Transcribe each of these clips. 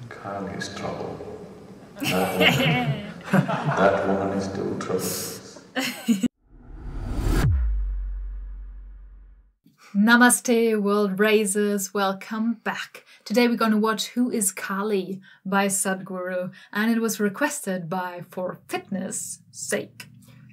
Kali is trouble. That woman is too troublesome. Namaste, world raisers, welcome back. Today we're going to watch Who is Kali by Sadhguru, and it was requested by For Fitness Sake.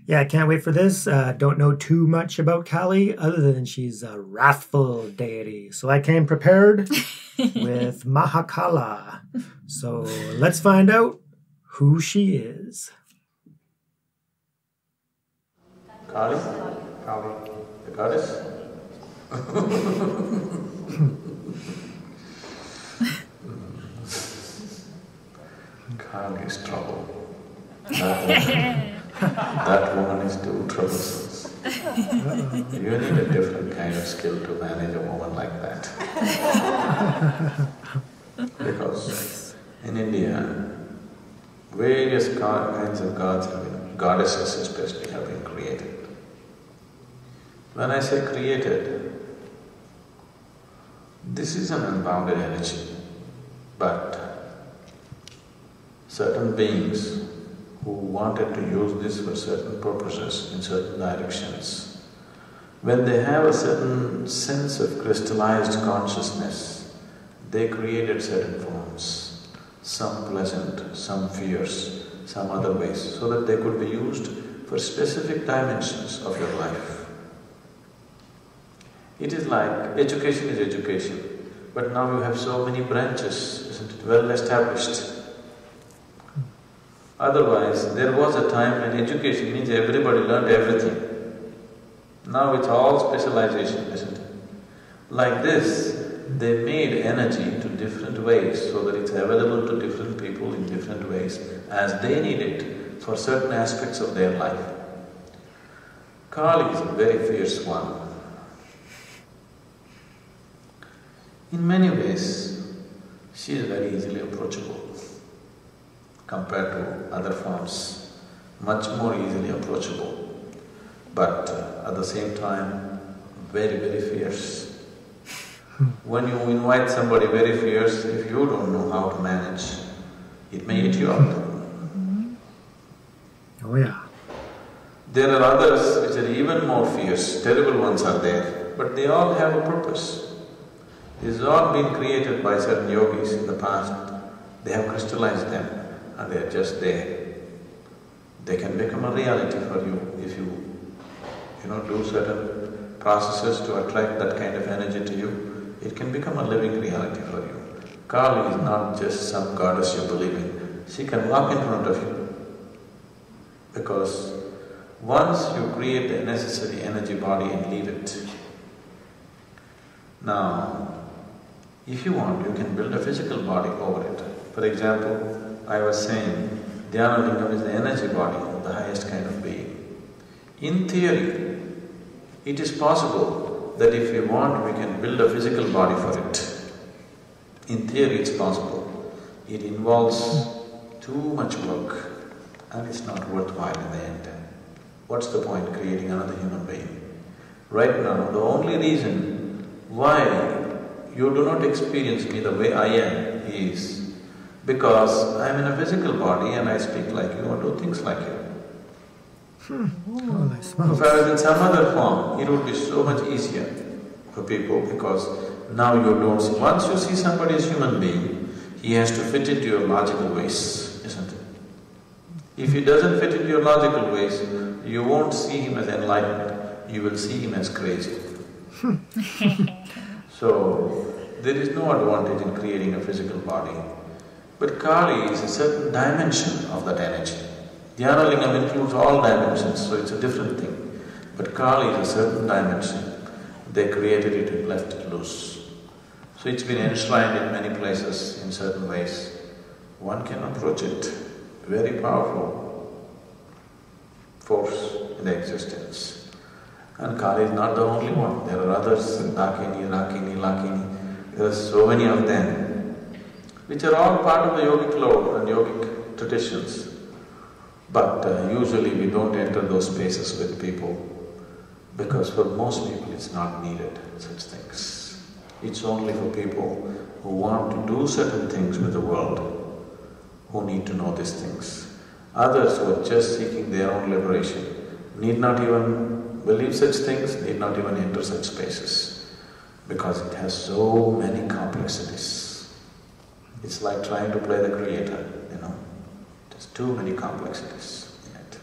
Yeah, I can't wait for this. Don't know too much about Kali other than she's a wrathful deity. So I came prepared with Mahakala. So let's find out who she is. Kali? Kali. The goddess? Kali is trouble. That woman is too troublesome. You need a different kind of skill to manage a woman like that. Because in India, various kinds of gods have been, goddesses especially, have been created. When I say created, this is an unbounded energy, but certain beings who wanted to use this for certain purposes in certain directions, when they have a certain sense of crystallized consciousness, they created certain forms, some pleasant, some fierce, some other ways, so that they could be used for specific dimensions of your life. It is like education is education, but now you have so many branches, isn't it, well established. Otherwise, there was a time when education means everybody learned everything. Now it's all specialization, isn't it? Like this, they made energy to different ways so that it's available to different people in different ways as they need it for certain aspects of their life. Kali is a very fierce one. In many ways, she is very easily approachable compared to other forms, much more easily approachable, but at the same time, very, very fierce. When you invite somebody very fierce, if you don't know how to manage, it may eat you up. Oh yeah. There are others which are even more fierce, terrible ones are there, but they all have a purpose. This has all been created by certain yogis in the past. They have crystallized them and they are just there. They can become a reality for you if you do certain processes to attract that kind of energy to you. It can become a living reality for you. Kali is not just some goddess you believe in. She can walk in front of you. Because once you create the necessary energy body and leave it, now, if you want, you can build a physical body over it. For example, I was saying, Dhyana Lingam is the energy body of the highest kind of being. In theory, it is possible that if we want, we can build a physical body for it. In theory, it's possible. It involves too much work and it's not worthwhile in the end. What's the point creating another human being? Right now, the only reason why you do not experience me the way I am is because I am in a physical body and I speak like you or do things like you. If I was in some other form, it would be so much easier for people because now you don't see… Once you see somebody as human being, he has to fit into your logical ways, isn't it? If he doesn't fit into your logical ways, you won't see him as enlightened, you will see him as crazy. So, there is no advantage in creating a physical body. But Kali is a certain dimension of that energy. Dhyana Lingam includes all dimensions, so it's a different thing. But Kali is a certain dimension. They created it and left it loose. So it's been enshrined in many places in certain ways. One can approach it. Very powerful force in the existence. And Kali is not the only one, there are others, Lakini, there are so many of them, which are all part of the yogic lore and yogic traditions. But usually we don't enter those spaces with people because for most people it's not needed, such things. It's only for people who want to do certain things with the world, who need to know these things. Others who are just seeking their own liberation need not even believe such things, need not even enter such spaces, because it has so many complexities. It's like trying to play the Creator, you know. There's too many complexities in it.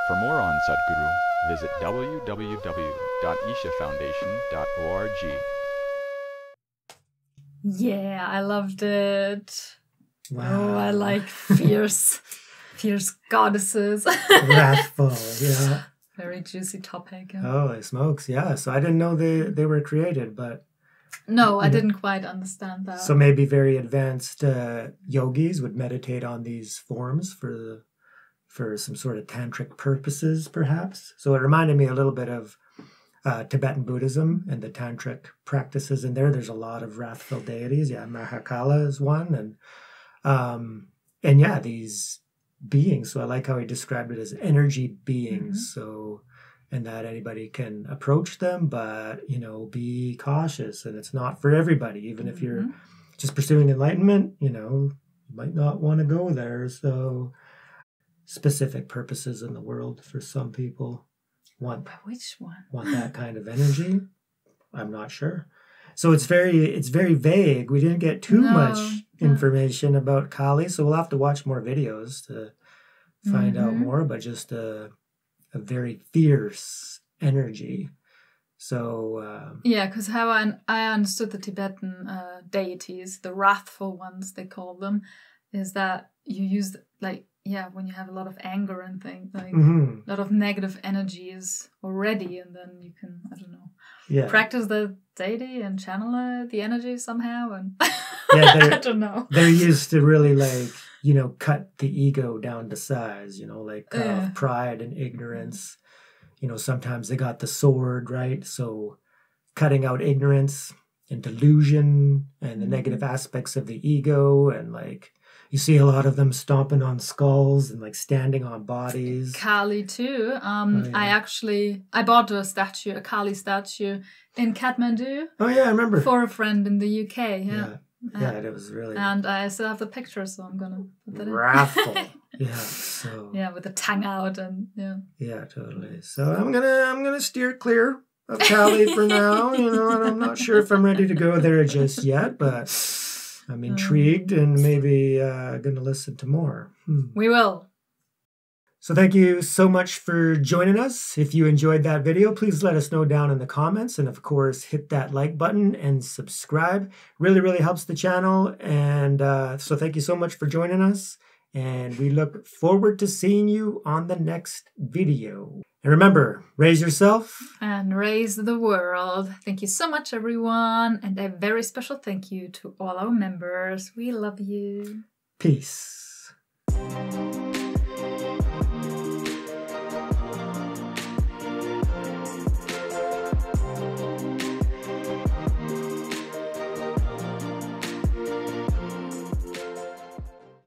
For more on Sadhguru, visit www.𝐸𝐴𝐴foundation.org. Yeah, I loved it. Wow. Oh, I like fierce goddesses. Wrathful, yeah. Very juicy topic. Yeah. Holy smokes, yeah. So I didn't know they were created, but... No, I didn't quite understand that. So maybe very advanced yogis would meditate on these forms for some sort of tantric purposes, perhaps. So it reminded me a little bit of Tibetan Buddhism and the tantric practices in there. There's a lot of wrathful deities. Yeah, Mahakala is one, and yeah, these beings. So I like how he described it as energy beings. So, and that anybody can approach them, but be cautious, and it's not for everybody. Even if you're just pursuing enlightenment, you might not want to go there. So, specific purposes in the world for some people. But which one? Want that kind of energy? I'm not sure. So it's very vague. We didn't get too much information about Kali, so we'll have to watch more videos to find out more. But just a very fierce energy. So yeah, because how I understood the Tibetan deities, the wrathful ones they call them, is that you use when you have a lot of anger and things, a lot of negative energies already, and then you can, I don't know, practice the deity and channel the energy somehow, and I don't know. They're used to really cut the ego down to size, cut off pride and ignorance. Sometimes they got the sword, right? So cutting out ignorance and delusion and the negative aspects of the ego, and you see a lot of them stomping on skulls and standing on bodies. Kali too. I bought a Kali statue in Kathmandu. Oh yeah, I remember. For a friend in the UK. Yeah, it was really. And I still have the picture, so I'm gonna put that wrathful. Yeah. So. Yeah, with the tongue out and Yeah, totally. So I'm gonna steer clear of Kali for now. And I'm not sure if I'm ready to go there just yet, but I'm intrigued and maybe going to listen to more. We will. So thank you so much for joining us. If you enjoyed that video, please let us know down in the comments. And of course, hit that like button and subscribe. Really, really helps the channel. And so thank you so much for joining us. And we look forward to seeing you on the next video. And remember, raise yourself. And raise the world. Thank you so much, everyone. And a very special thank you to all our members. We love you. Peace.